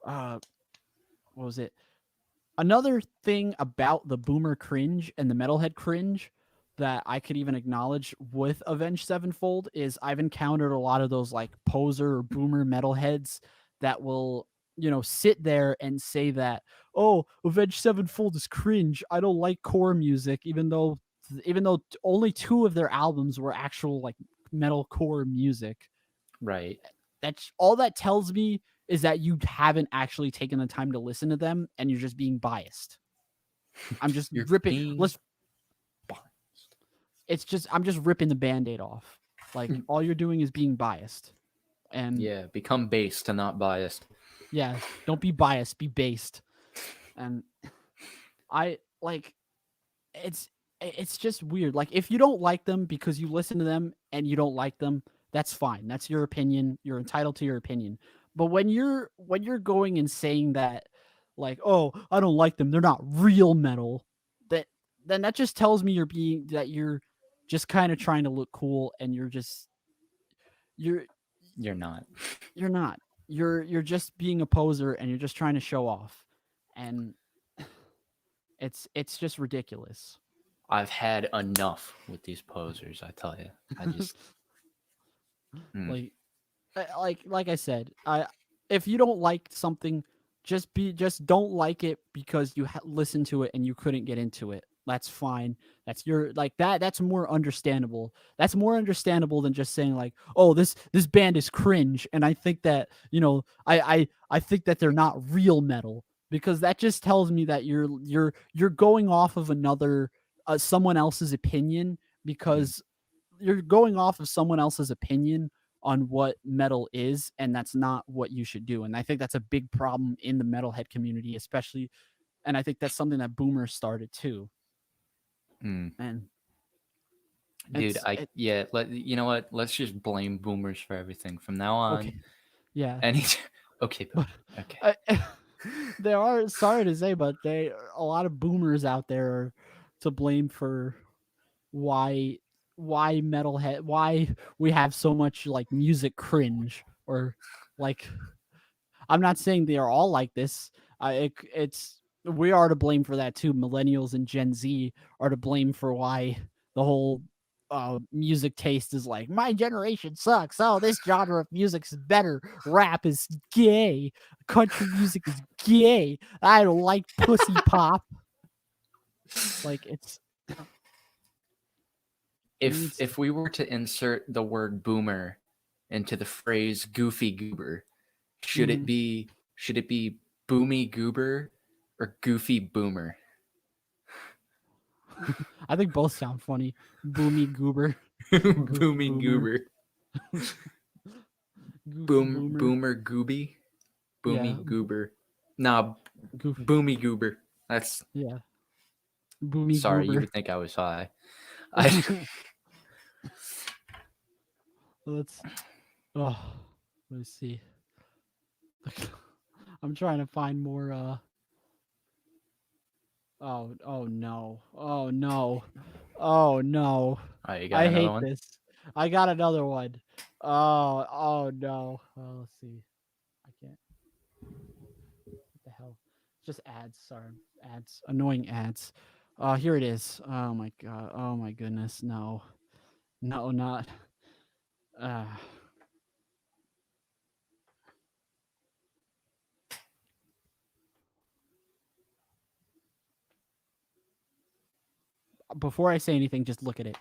what was it? Another thing about the boomer cringe and the metalhead cringe that I could even acknowledge with Avenged Sevenfold is I've encountered a lot of those like poser or boomer metalheads that will, sit there and say that, oh, Avenged Sevenfold is cringe. I don't like core music, even though only two of their albums were actual like metal core music. Right. That's all that tells me is that you haven't actually taken the time to listen to them and you're just being biased. I'm just You're ripping being let's it's just I'm just ripping the band-aid off. Like all you're doing is being biased. And yeah, become based and not biased. yeah, don't be biased, be based. And I like it's just weird. Like if you don't like them because you listen to them and you don't like them, that's fine. That's your opinion. You're entitled to your opinion. But when you're going and saying that like, "Oh, I don't like them. They're not real metal." That then that just tells me you're just kind of trying to look cool and you're You're not. you're not. You're just being a poser and you're just trying to show off. And it's just ridiculous. I've had enough with these posers, I tell you. I just Like like I said, I if you don't like something, just don't like it because you listened to it and you couldn't get into it. That's fine. That's your like that. That's more understandable. That's more understandable than just saying like, oh, this band is cringe, and I think that I think that they're not real metal because that just tells me that you're going off of another someone else's opinion because you're going off of someone else's opinion on what metal is, and that's not what you should do. And I think that's a big problem in the metalhead community, especially. And I think that's something that boomers started too. mm. And Dude, it's you know what? Let's just blame boomers for everything from now on. okay, yeah. Any okay, Bill. Okay. I, there are, sorry to say, but a lot of boomers out there are to blame for why why we have so much like music cringe or like I'm not saying they are all like this. It's we are to blame for that too. Millennials and Gen Z are to blame for why the whole music taste is like my generation sucks. Oh, this genre of music is better. Rap is gay. Country music is gay. I don't like pussy pop. Like it's. If we were to insert the word boomer into the phrase goofy goober, should it be boomy goober or goofy boomer? I think both sound funny. Boomy goober. Boomy Boomer. goober. Goofy boomer. Boomer gooby. Boomy Yeah. goober. Nah, Goofy. boomy goober. That's Yeah. Boomy sorry, you goober. would think I was high. I Let's. Oh, let's see. I'm trying to find more. Oh. Oh no. Oh no. Oh no. Oh, you got I another hate one? this. I got another one. Oh. Oh no. Oh, let's see. I can't. What the hell? Just ads. Sorry. Ads. Annoying ads. Here it is. Oh my god. Oh my goodness. No. No, not. Uh. Before I say anything, just look at it.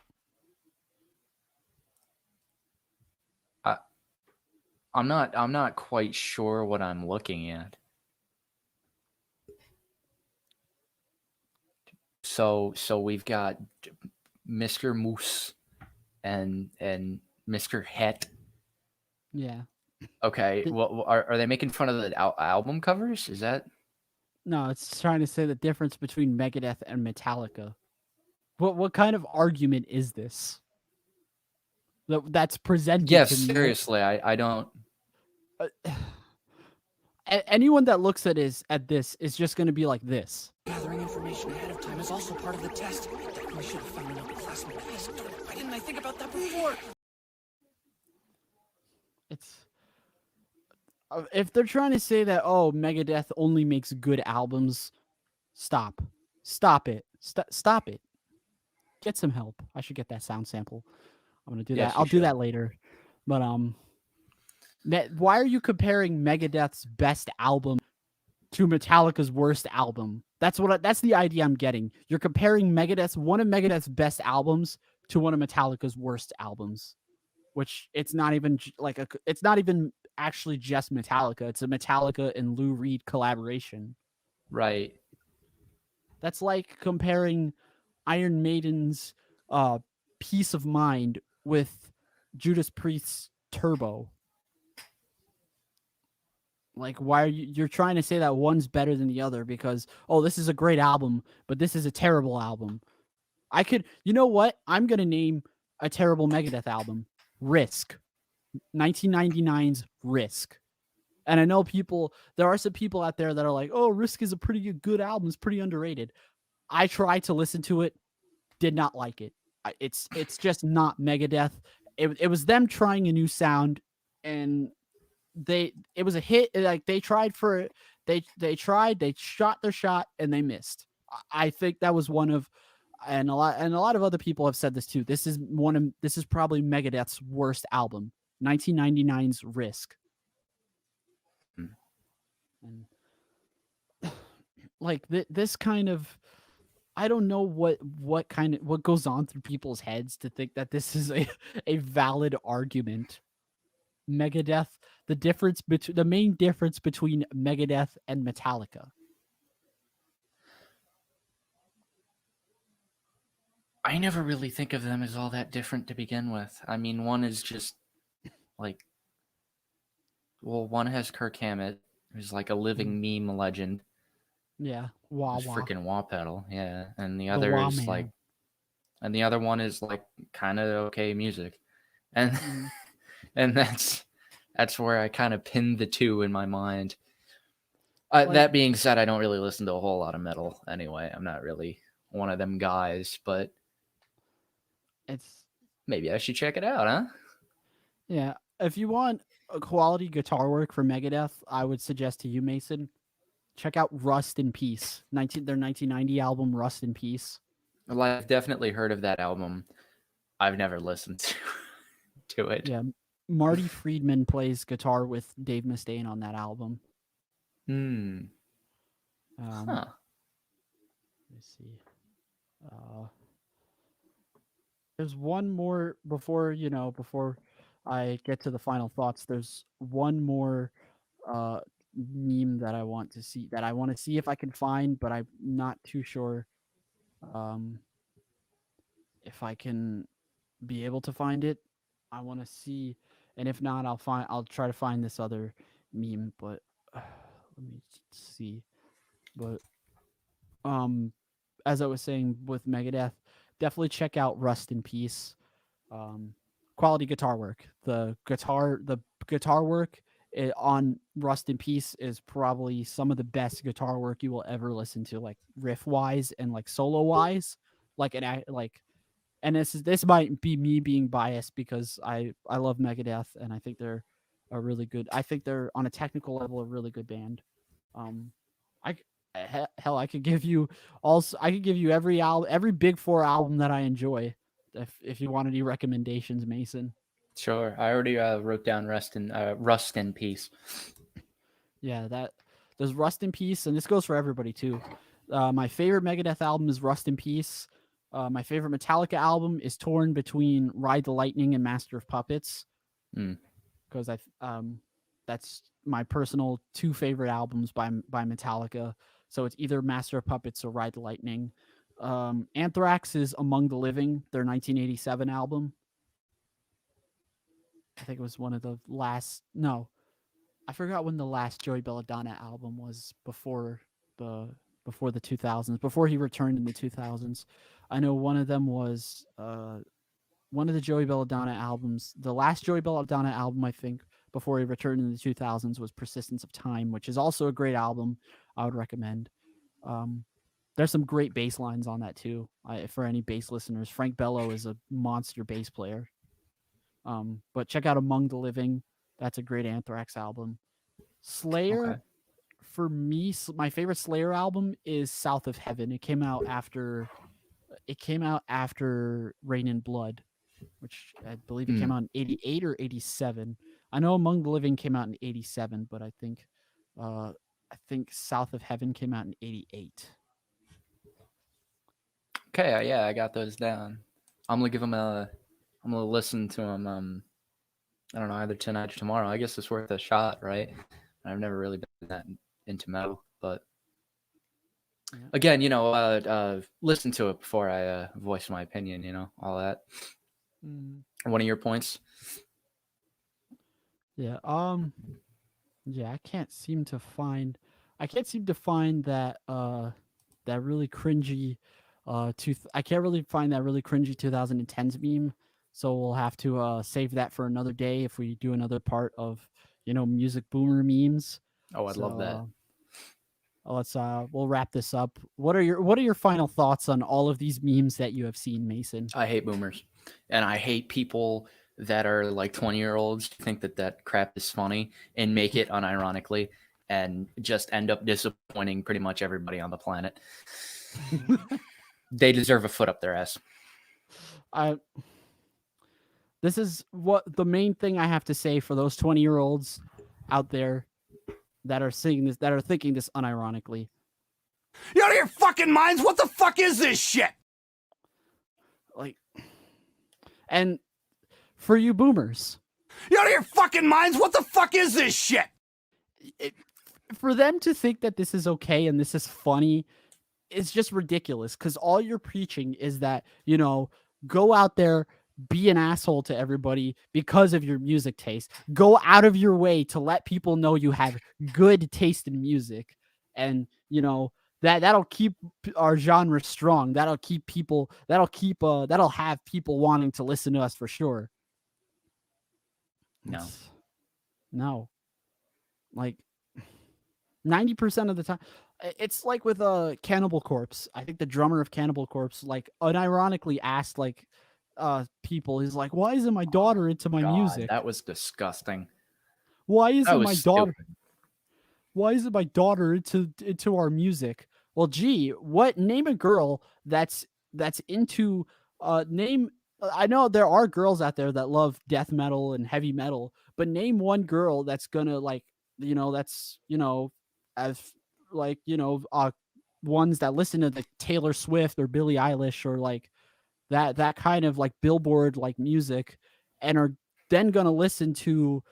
I'm not quite sure what I'm looking at. So we've got Mr. Moose and Mr. Het. Yeah. Okay, well, are they making fun of the album covers? Is that? No, it's trying to say the difference between Megadeth and Metallica. What kind of argument is this? That's presented Yes, to me. seriously, I don't. Anyone that looks at this is just going to be like this. Gathering information ahead of time is also part of the test. We should have found an upperclassman to ask. Why didn't I think about that before? It's if they're trying to say that Megadeth only makes good albums, stop it, stop it. Get some help. I should get that sound sample. I'm gonna do Yes, that. you I'll do should. that later. But why are you comparing Megadeth's best album to Metallica's worst album? That's the idea I'm getting. You're comparing one of Megadeth's best albums to one of Metallica's worst albums, which it's not even it's not even actually just Metallica. It's a Metallica and Lou Reed collaboration. Right. That's like comparing Iron Maiden's Peace of Mind with Judas Priest's Turbo. Like, why are you're trying to say that one's better than the other because this is a great album, but this is a terrible album. You know what? I'm gonna name a terrible Megadeth album. Risk. 1999's Risk. And I know there are some people out there that are like, oh, Risk is a pretty good album. It's pretty underrated. I tried to listen to it, did not like it. It's just not Megadeth. It was them trying a new sound, and it was a hit. Like they tried they shot their shot and they missed. I think that was one of, and a lot of other people have said this too. This is probably Megadeth's worst album, 1999's Risk. And like this kind of, I don't know what goes on through people's heads to think that this is a valid argument. Megadeth, the main difference between Megadeth and Metallica. I never really think of them as all that different to begin with. I mean, one is just like, well, one has Kirk Hammett, who's like a living meme legend. Yeah, wah wah. Freaking wah pedal, yeah. And the The other wah is man. like, and the other one is like kind of okay music, and and that's where I kind of pinned the two in my mind. That being said, I don't really listen to a whole lot of metal anyway. I'm not really one of them guys, but maybe I should check it out, huh? Yeah, if you want a quality guitar work for Megadeth, I would suggest to you, Mason, check out Rust in Peace, their 1990 album Rust in Peace. Well, I've definitely heard of that album. I've never listened to it. Yeah, Marty Friedman plays guitar with Dave Mustaine on that album. Huh. Let's see. There's one more before I get to the final thoughts. There's one more meme that I want to see if I can find, but I'm not too sure if I can be able to find it, I want to see, and if not, I'll try to find this other meme, but let me see. But as I was saying with Megadeth, definitely check out Rust in Peace. Quality guitar work. The guitar work on Rust in Peace is probably some of the best guitar work you will ever listen to, like riff wise and like solo wise. And this might be me being biased because I love Megadeth and I think they're a really good. I think they're on a technical level a really good band. I hell I could give you every Big Four album that I enjoy. If you want any recommendations, Mason. Sure, I already wrote down Rust in Peace. Yeah, there's Rust in Peace, and this goes for everybody too. My favorite Megadeth album is Rust in Peace. My favorite Metallica album is torn between Ride the Lightning and Master of Puppets, because that's my personal two favorite albums by Metallica. So it's either Master of Puppets or Ride the Lightning. Anthrax is Among the Living, their 1987 album. I think it was one of the last. No, I forgot when the last Joey Belladonna album was before the 2000s, before he returned in the 2000s. I know one of them was one of the Joey Belladonna albums. The last Joey Belladonna album, I think, before he returned in the 2000s was Persistence of Time, which is also a great album. I would recommend. There's some great bass lines on that too. For any bass listeners, Frank Bello is a monster bass player. But check out Among the Living. That's a great Anthrax album. Slayer, for me, my favorite Slayer album is South of Heaven. It came out after Rain and Blood, which I believe it came out in 88 or 87. I know Among the Living came out in 87, but I think South of Heaven came out in 88. Okay, yeah, I got those down. I'm gonna listen to them. I don't know, either tonight or tomorrow. I guess it's worth a shot, right? I've never really been that into metal, but again, listen to it before I voice my opinion. All that. One of your points. Yeah. Yeah. I can't seem to find that that really cringy. I can't really find that really cringy 2010s meme. So we'll have to save that for another day if we do another part of music boomer memes. Oh, I'd love that. We'll wrap this up. What are your final thoughts on all of these memes that you have seen, Mason? I hate boomers, and I hate people that are like 20-year-olds think that crap is funny and make it unironically and just end up disappointing pretty much everybody on the planet. They deserve a foot up their ass. This is what the main thing I have to say for those 20-year-olds out there that are saying this, that are thinking this unironically. You out of your fucking minds? What the fuck is this shit? And for you boomers, you out of your fucking minds? What the fuck is this shit? For them to think that this is okay and this is funny, it's just ridiculous, because all you're preaching is that, go out there, be an asshole to everybody because of your music taste. Go out of your way to let people know you have good taste in music. And, that'll keep our genre strong. That'll have people wanting to listen to us for sure. No. Like 90% of the time, it's like with Cannibal Corpse. I think the drummer of Cannibal Corpse, unironically asked people, he's like, "Why isn't my daughter into my music?" That was disgusting. Why isn't my daughter into our music? Well, gee, name a girl that's into name. I know there are girls out there that love death metal and heavy metal, but name one girl that's gonna ones that listen to the Taylor Swift or Billie Eilish or that kind of Billboard music, and are then gonna listen to,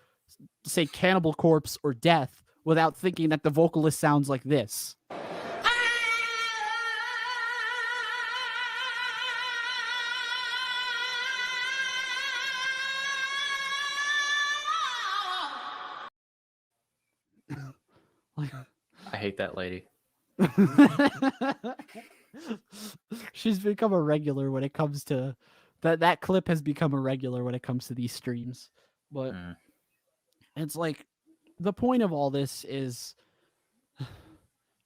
say, Cannibal Corpse or Death without thinking that the vocalist sounds like this. I hate that lady. She's become a regular when it comes to that clip has become a regular when it comes to these streams. But it's like the point of all this is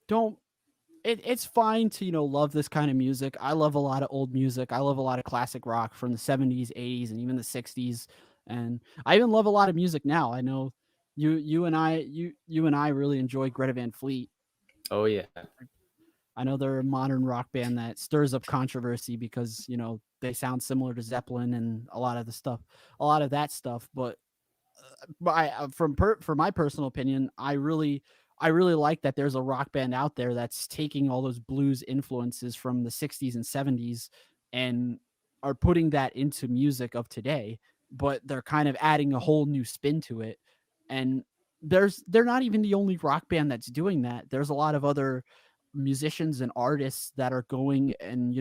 don't it's fine to, love this kind of music. I love a lot of old music. I love a lot of classic rock from the 70s, 80s, and even the 60s. And I even love a lot of music now. I know you and I really enjoy Greta Van Fleet. Oh yeah. I know they're a modern rock band that stirs up controversy because, they sound similar to Zeppelin and a lot of that stuff. But for my personal opinion, I really like that there's a rock band out there that's taking all those blues influences from the 60s and 70s and are putting that into music of today, but they're kind of adding a whole new spin to it. And they're not even the only rock band that's doing that. There's a lot of other musicians and artists that are going and,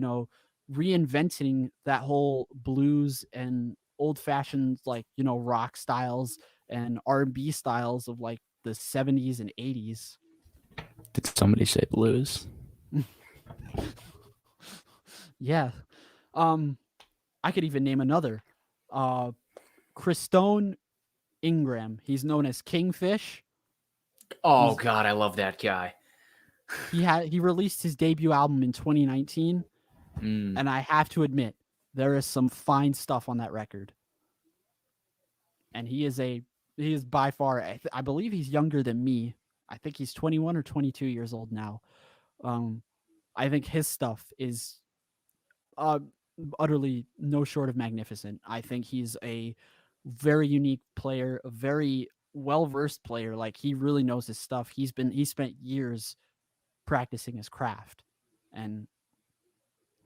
reinventing that whole blues and old fashioned, like, rock styles and R&B styles of like the 70s and 80s. Did somebody say blues? Yeah. I could even name another. Christone Ingram. He's known as Kingfish. Oh God, I love that guy. He released his debut album in 2019, and I have to admit there is some fine stuff on that record. And he is by far, I believe he's younger than me. I think he's 21 or 22 years old now. I think his stuff is utterly no short of magnificent. I think he's a very unique player, a very well-versed player. Like, he really knows his stuff. He spent years practicing his craft, and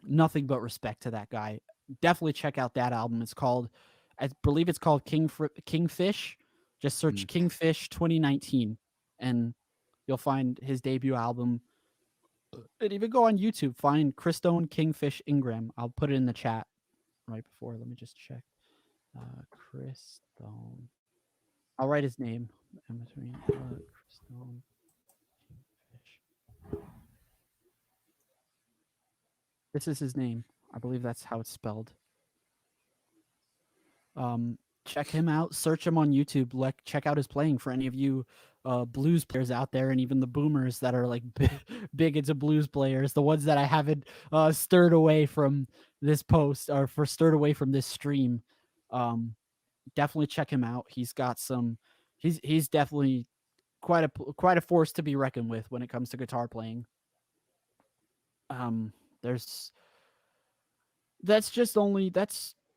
nothing but respect to that guy. Definitely check out that album. I believe it's called Kingfish. Just search Kingfish 2019 and you'll find his debut album. And even go on YouTube, find Christone Kingfish Ingram. I'll put it in the chat right before. Let me just check. Christone. I'll write his name in between. Christone Kingfish. This is his name. I believe that's how it's spelled. Check him out. Search him on YouTube. Check out his playing for any of you blues players out there, and even the boomers that are like big into blues players, the ones that I haven't stirred away from this post or stirred away from this stream. Definitely check him out. He's got some. He's definitely quite a force to be reckoned with when it comes to guitar playing.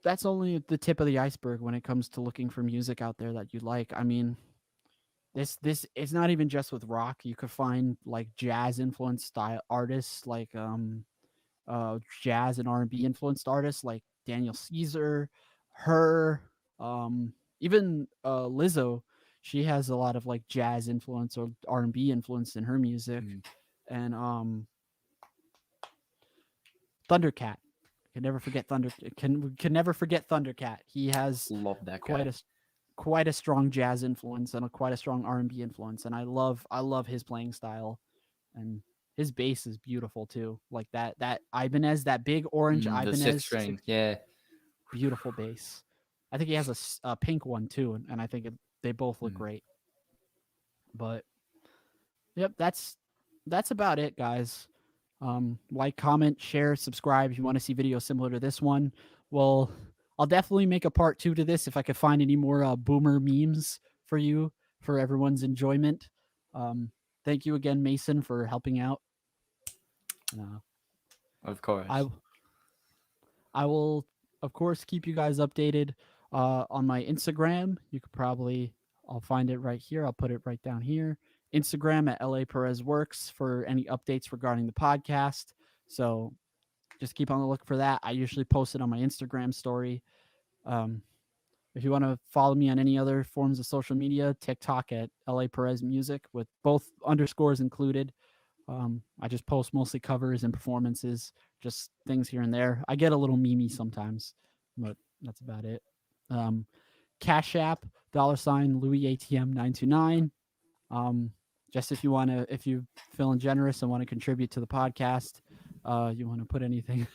That's only the tip of the iceberg when it comes to looking for music out there that you like. I mean, this it's not even just with rock. You could find like jazz influenced style artists, like jazz and R&B influenced artists like Daniel Caesar, even Lizzo. She has a lot of like jazz influence or R&B influence in her music, and Thundercat. Can never forget can never forget Thundercat. He has Love that guy. quite a strong jazz influence and quite a strong R&B influence, and I love his playing style, and his bass is beautiful too. Like that Ibanez, that big orange Ibanez, the 6-string, yeah, beautiful bass. I think he has a pink one too, and I think they both look great. But yep, that's about it, guys. Like, comment, share, subscribe if you want to see videos similar to this one. Well, I'll definitely make a part 2 to this if I could find any more boomer memes for everyone's enjoyment. Thank you again, Mason, for helping out. Of course. I will, of course, keep you guys updated on my Instagram. I'll find it right here. I'll put it right down here. Instagram at LA Perez Works for any updates regarding the podcast. So just keep on the look for that. I usually post it on my Instagram story. If you want to follow me on any other forms of social media, TikTok at LA Perez Music with both underscores included. I just post mostly covers and performances, just things here and there. I get a little memey sometimes, but that's about it. Cash App, $Louis ATM 929. just if you feeling generous and want to contribute to the podcast, you want to put anything.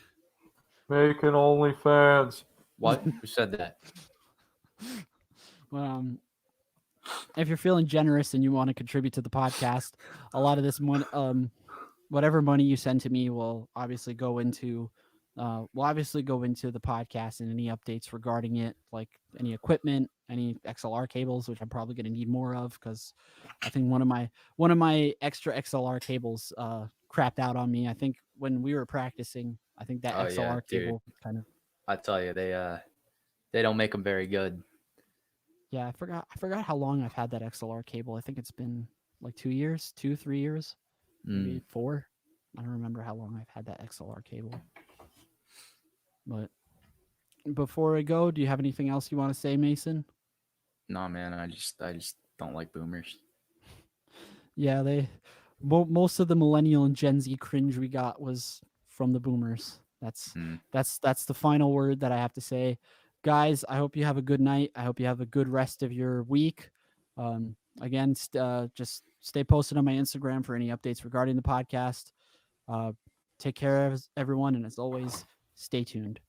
Making OnlyFans. What? Who said that? If you're feeling generous and you want to contribute to the podcast, a lot of this money, whatever money you send to me will obviously go into the podcast and any updates regarding it, like any equipment, any XLR cables, which I'm probably going to need more of because I think one of my extra XLR cables crapped out on me. I think when we were practicing, I think that XLR cable kind of. I tell you, they don't make them very good. Yeah, I forgot how long I've had that XLR cable. I think it's been like 2 years, 3 years, maybe 4. I don't remember how long I've had that XLR cable. But before I go, do you have anything else you want to say, Mason? No, man, I just don't like boomers. Yeah, most of the millennial and Gen Z cringe we got was from the boomers. That's the final word that I have to say. Guys, I hope you have a good night. I hope you have a good rest of your week. Again, just stay posted on my Instagram for any updates regarding the podcast. Take care of everyone, and as always, stay tuned.